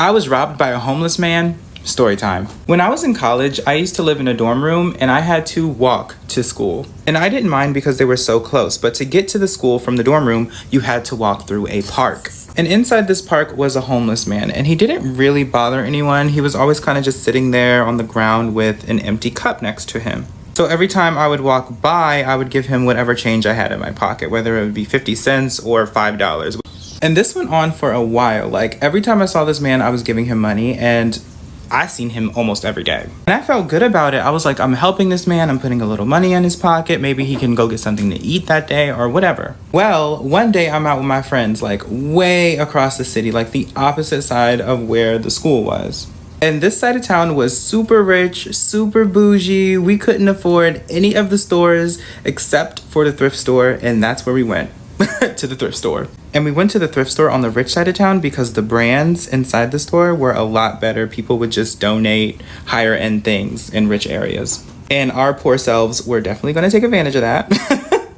I was robbed by a homeless man. Story time. When I was in college, I used to live in a dorm room and I had to walk to school. And I didn't mind because they were so close, but to get to the school from the dorm room, you had to walk through a park. And inside this park was a homeless man, and he didn't really bother anyone. He was always kind of just sitting there on the ground with an empty cup next to him. So every time I would walk by, I would give him whatever change I had in my pocket, whether it would be 50 cents or $5. And this went on for a while. Like every time I saw this man, I was giving him money, and I seen him almost every day. And I felt good about it. I was like, I'm helping this man. I'm putting a little money in his pocket. Maybe he can go get something to eat that day or whatever. Well, one day I'm out with my friends, like way across the city, like the opposite side of where the school was. And this side of town was super rich, super bougie. We couldn't afford any of the stores except for the thrift store. And that's where we went. To the thrift store. And we went to the thrift store on the rich side of town because the brands inside the store were a lot better. People would just donate higher end things in rich areas. And our poor selves were definitely going to take advantage of that.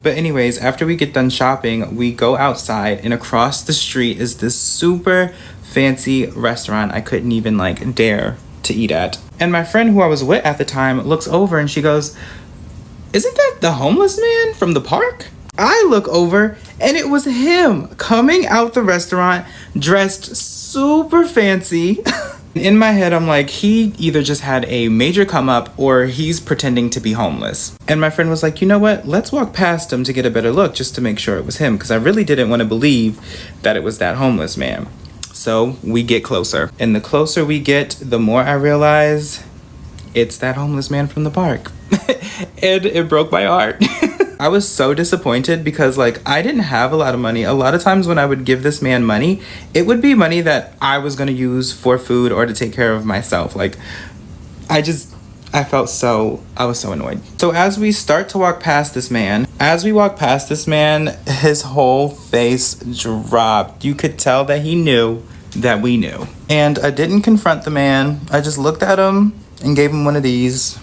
But anyways, after we get done shopping, we go outside and across the street is this super fancy restaurant I couldn't even dare to eat at. And my friend who I was with at the time looks over and she goes, "Isn't that the homeless man from the park?" I look over and it was him coming out the restaurant dressed super fancy. In my head, I'm like, he either just had a major come up or he's pretending to be homeless. And my friend was like, you know what? Let's walk past him to get a better look just to make sure it was him, because I really didn't want to believe that it was that homeless man. So we get closer. And the closer we get, the more I realize it's that homeless man from the park. And it broke my heart. I was so disappointed because I didn't have a lot of money. A lot of times when I would give this man money, it would be money that I was going to use for food or to take care of myself. I was so annoyed. So as we start to walk past this man, his whole face dropped. You could tell that he knew that we knew. And I didn't confront the man. I just looked at him and gave him one of these.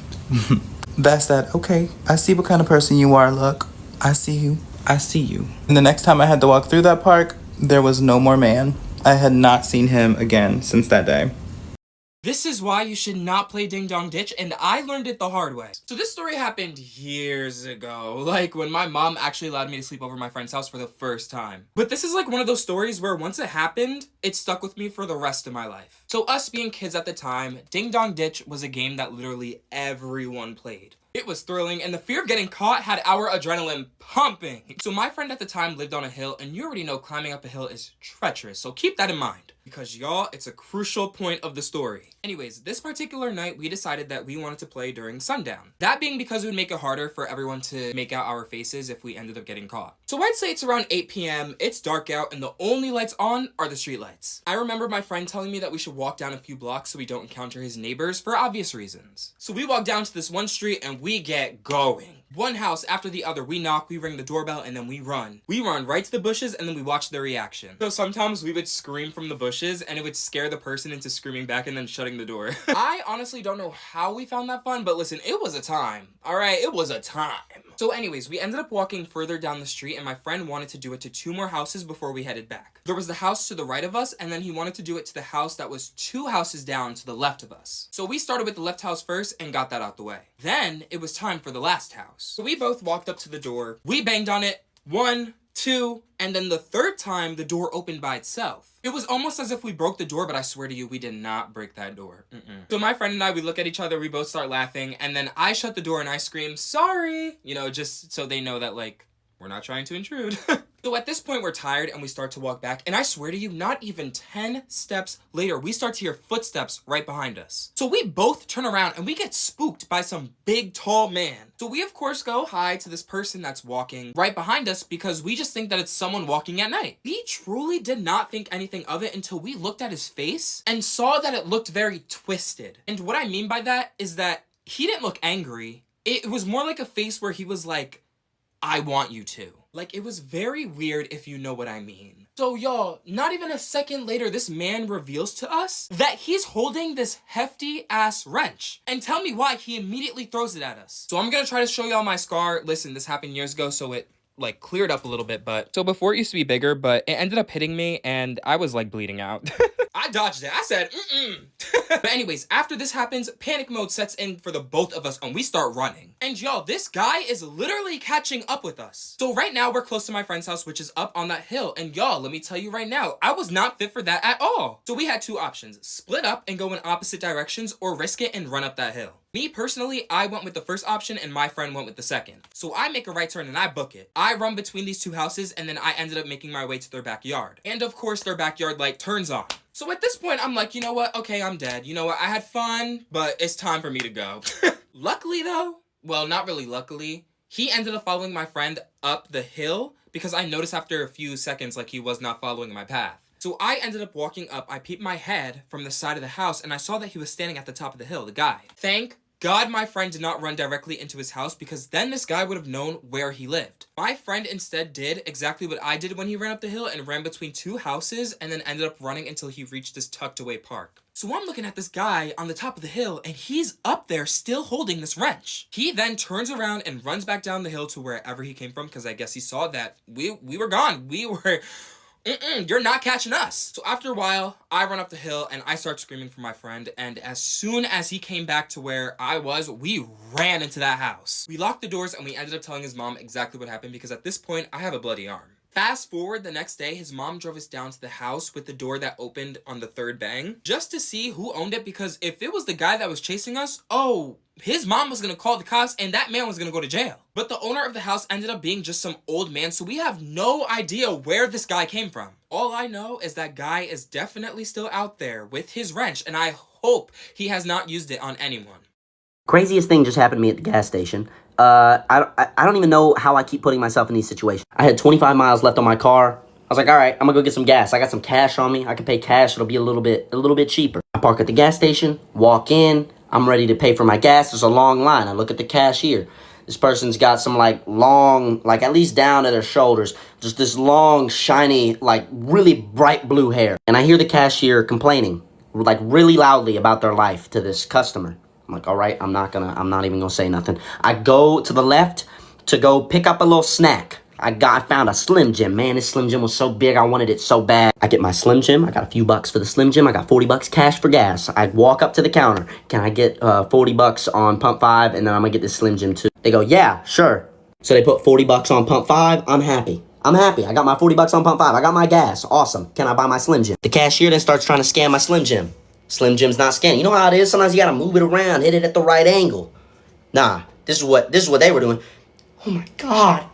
That's that. Okay, I see what kind of person you are. Look, I see you. And the next time I had to walk through that park, there was no more man. I had not seen him again since that day. This is why you should not play Ding Dong Ditch, and I learned it the hard way. So this story happened years ago, when my mom actually allowed me to sleep over at my friend's house for the first time. But this is one of those stories where once it happened, it stuck with me for the rest of my life. So us being kids at the time, Ding Dong Ditch was a game that literally everyone played. It was thrilling, and the fear of getting caught had our adrenaline pumping. So my friend at the time lived on a hill, and you already know climbing up a hill is treacherous, so keep that in mind. Because y'all, it's a crucial point of the story. Anyways, this particular night, we decided that we wanted to play during sundown. That being because it would make it harder for everyone to make out our faces if we ended up getting caught. So I'd say it's around 8 p.m, it's dark out, and the only lights on are the street lights. I remember my friend telling me that we should walk down a few blocks so we don't encounter his neighbors for obvious reasons. So we walk down to this one street and we get going. One house after the other, we knock, we ring the doorbell, and then we run. We run right to the bushes, and then we watch their reaction. So sometimes we would scream from the bushes, and it would scare the person into screaming back and then shutting the door. I honestly don't know how we found that fun, but listen, it was a time. Alright, it was a time. So anyways, we ended up walking further down the street, and my friend wanted to do it to 2 more houses before we headed back. There was the house to the right of us, and then he wanted to do it to the house that was 2 houses down to the left of us. So we started with the left house first and got that out the way. Then it was time for the last house. So we both walked up to the door, we banged on it, 1, 2, and then the third time the door opened by itself. It was almost as if we broke the door, but I swear to you, we did not break that door. So my friend and I, we look at each other, we both start laughing, and then I shut the door and I scream, "Sorry!" Just so they know that we're not trying to intrude. So at this point, we're tired and we start to walk back. And I swear to you, not even 10 steps later, we start to hear footsteps right behind us. So we both turn around and we get spooked by some big, tall man. So we, of course, go hi to this person that's walking right behind us because we just think that it's someone walking at night. We truly did not think anything of it until we looked at his face and saw that it looked very twisted. And what I mean by that is that he didn't look angry. It was more like a face where he was like, "I want you to." It was very weird if you know what I mean. So y'all, not even a second later, this man reveals to us that he's holding this hefty ass wrench. And tell me why he immediately throws it at us. So I'm gonna try to show y'all my scar. Listen, this happened years ago, so it like cleared up a little bit, but so before it used to be bigger, but it ended up hitting me and I was like bleeding out. I dodged it. I said, But anyways, after this happens, panic mode sets in for the both of us and we start running. And y'all, this guy is literally catching up with us. So right now we're close to my friend's house, which is up on that hill. And y'all, let me tell you right now, I was not fit for that at all. So we had two options: split up and go in opposite directions, or risk it and run up that hill. Me personally, I went with the first option and my friend went with the second. So I make a right turn and I book it. I run between these two houses and then I ended up making my way to their backyard. And of course their backyard light turns on. So at this point I'm like, you know what? Okay, I'm dead. You know what? I had fun, but it's time for me to go. Luckily though, well, not really luckily, he ended up following my friend up the hill because I noticed after a few seconds like he was not following my path. So I ended up walking up, I peeped my head from the side of the house, and I saw that he was standing at the top of the hill, the guy. Thank God my friend did not run directly into his house, because then this guy would have known where he lived. My friend instead did exactly what I did when he ran up the hill and ran between two houses and then ended up running until he reached this tucked away park. So I'm looking at this guy on the top of the hill and he's up there still holding this wrench. He then turns around and runs back down the hill to wherever he came from, because I guess he saw that we were gone. We were... you're not catching us. So after a while, I run up the hill and I start screaming for my friend. And as soon as he came back to where I was, we ran into that house. We locked the doors and we ended up telling his mom exactly what happened, because at this point, I have a bloody arm. Fast forward the next day, his mom drove us down to the house with the door that opened on the third bang, just to see who owned it, because if it was the guy that was chasing us, his mom was gonna call the cops and that man was gonna go to jail. But the owner of the house ended up being just some old man, so we have no idea where this guy came from. All I know is that guy is definitely still out there with his wrench, and I hope he has not used it on anyone. Craziest thing just happened to me at the gas station. I don't even know how I keep putting myself in these situations. I had 25 miles left on my car. I was like, all right, I'm gonna go get some gas. I got some cash on me. I can pay cash. It'll be a little bit cheaper. I park at the gas station, walk in. I'm ready to pay for my gas. There's a long line. I look at the cashier. This person's got some long, at least down to their shoulders, just this long, shiny, really bright blue hair. And I hear the cashier complaining, really loudly about their life to this customer. I'm like, all right, I'm not even gonna say nothing. I go to the left to go pick up a little snack. I found a Slim Jim. Man, this Slim Jim was so big, I wanted it so bad. I get my Slim Jim. I got a few bucks for the Slim Jim. I got 40 bucks cash for gas. I walk up to the counter. Can I get 40 bucks on pump 5, and then I'm gonna get this Slim Jim too? They go, yeah, sure. So they put 40 bucks on pump 5. I'm happy. I got my 40 bucks on pump 5. I got my gas. Awesome. Can I buy my Slim Jim? The cashier then starts trying to scan my Slim Jim. Slim Jim's not scanning. You know how it is? Sometimes you gotta move it around, hit it at the right angle. Nah, this is what they were doing. Oh my God.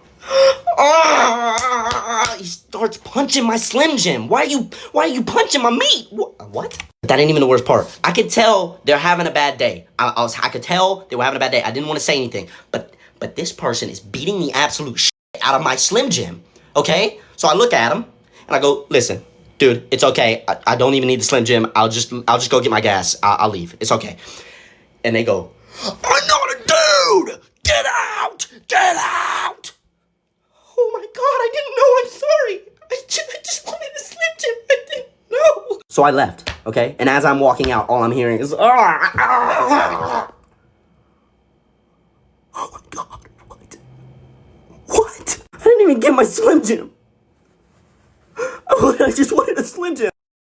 He starts punching my Slim Jim. Why are you punching my meat? What? That ain't even the worst part. I could tell they're having a bad day. I could tell they were having a bad day. I didn't want to say anything, but this person is beating the absolute shit out of my Slim Jim. Okay? So I look at him and I go, listen, dude, it's okay. I don't even need the Slim Jim. I'll just go get my gas. I'll leave. It's okay. And they go, I'm not a dude. Get out. Get out. Oh my God, I didn't know. I'm sorry. I just wanted a Slim Jim. I didn't know. So I left, okay? And as I'm walking out, all I'm hearing is, oh my God, what? I didn't even get my Slim Jim. I just wanted a Slim Jim.